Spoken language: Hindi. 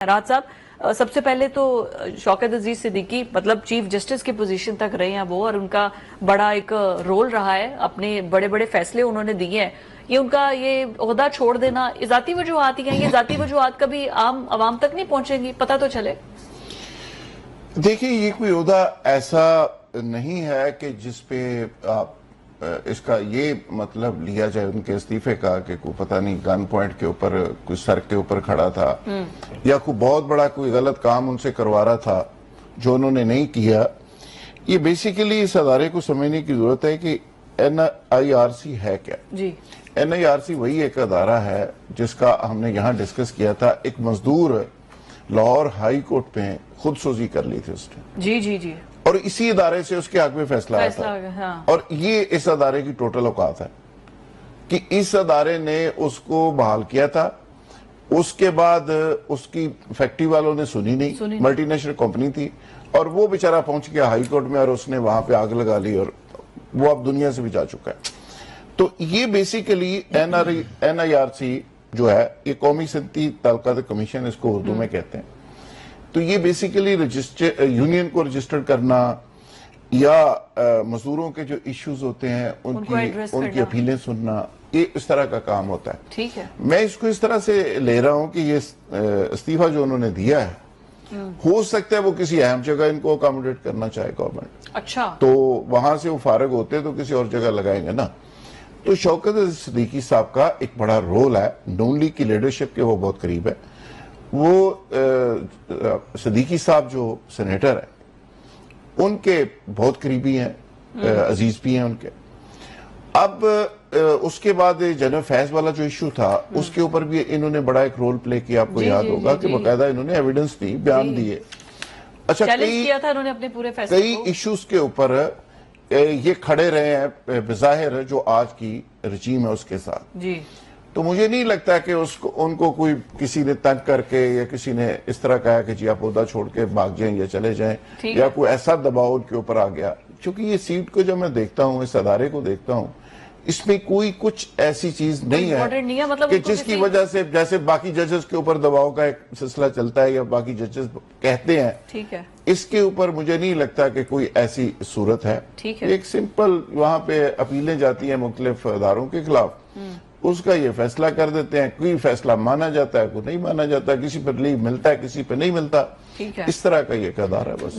राज साहब, सबसे पहले तो शौकत अजीज सिद्दीकी मतलब चीफ जस्टिस की पोजीशन तक रहे हैं वो, और उनका बड़ा एक रोल रहा है, अपने बड़े बड़े फैसले उन्होंने दिए हैं। ये उनका ये ओहदा छोड़ देना ज़ाती वजूहात ही हैं, ये ज़ाती वजूहात कभी आम आवाम तक नहीं पहुंचेंगी, पता तो चले। देखिए, ये कोई ओहदा ऐसा नहीं है कि जिसपे आप इसका ये मतलब लिया जाए उनके इस्तीफे का कि कोई पता नहीं गन पॉइंट के ऊपर कोई सर के ऊपर खड़ा था या कोई बहुत बड़ा कोई गलत काम उनसे करवा रहा था जो उन्होंने नहीं किया। ये बेसिकली इस अदारे को समझने की जरूरत है कि NIRC है क्या जी। NIRC वही एक अदारा है जिसका हमने यहाँ डिस्कस किया था। एक मजदूर लाहौर हाई कोर्ट में खुदसोजी कर ली थी उसने जी जी जी, और इसी अदारे से उसके हक में फैसला आया था। हाँ। और ये इस अदारे की टोटल औकात है कि इस अदारे ने उसको बहाल किया था। उसके बाद उसकी फैक्ट्री वालों ने सुनी नहीं, मल्टीनेशनल कंपनी थी, और वो बेचारा पहुंच गया हाई कोर्ट में और उसने वहां पे आग लगा ली और वो अब दुनिया से भी जा चुका है। तो ये बेसिकली NIRC जो है, ये कौमी सनती ताल्लुकात कमीशन इसको उर्दू में कहते हैं। तो ये बेसिकली रजिस्टर यूनियन को रजिस्टर करना या मजदूरों के जो इश्यूज होते हैं उनकी अपीलें सुनना, ये इस तरह का काम होता है। ठीक है, मैं इसको इस तरह से ले रहा हूं कि ये इस्तीफा जो उन्होंने दिया है, हो सकता है वो किसी अहम जगह इनको अकोमोडेट करना चाहे गवर्नमेंट। अच्छा, तो वहां से वो फारग होते तो किसी और जगह लगाएंगे ना। तो शौकत सिद्दीकी साहब का एक बड़ा रोल है, नून लीग की लीडरशिप के वो बहुत करीब है। वो सिद्दीकी साहब जो सेनेटर है उनके बहुत करीबी हैं, अजीज भी हैं उनके। अब उसके बाद जनरल फैज वाला जो इशू था उसके ऊपर भी इन्होंने बड़ा एक रोल प्ले किया। आपको याद होगा कि बाकायदा इन्होंने एविडेंस दी, बयान दिए। अच्छा, कई इश्यूज के ऊपर ये खड़े रहे हैं बज़ाहिर जो आज की रजीम है उसके साथ जी। तो मुझे नहीं लगता कि उनको कोई किसी ने तंग करके या किसी ने इस तरह कहा कि जी आप ओहदा छोड़ के भाग जाएं या चले जाएं, या कोई ऐसा दबाव उनके ऊपर आ गया। क्योंकि ये सीट को जब मैं देखता हूँ, इस अदारे को देखता हूँ, इसमें कोई कुछ ऐसी चीज नहीं है मतलब कि जिसकी वजह से जैसे बाकी जजेस के ऊपर दबाव का एक सिलसिला चलता है या बाकी जजेस कहते हैं, ठीक है, इसके ऊपर मुझे नहीं लगता कि कोई ऐसी सूरत है। एक सिंपल वहां पे अपीलें जाती हैं मुख्तलिफ अदारों के खिलाफ, उसका ये फैसला कर देते हैं। कोई फैसला माना जाता है, कोई नहीं माना जाता, किसी पर लीव मिलता है, किसी पर नहीं मिलता। इस तरह का ये अदारा है बस।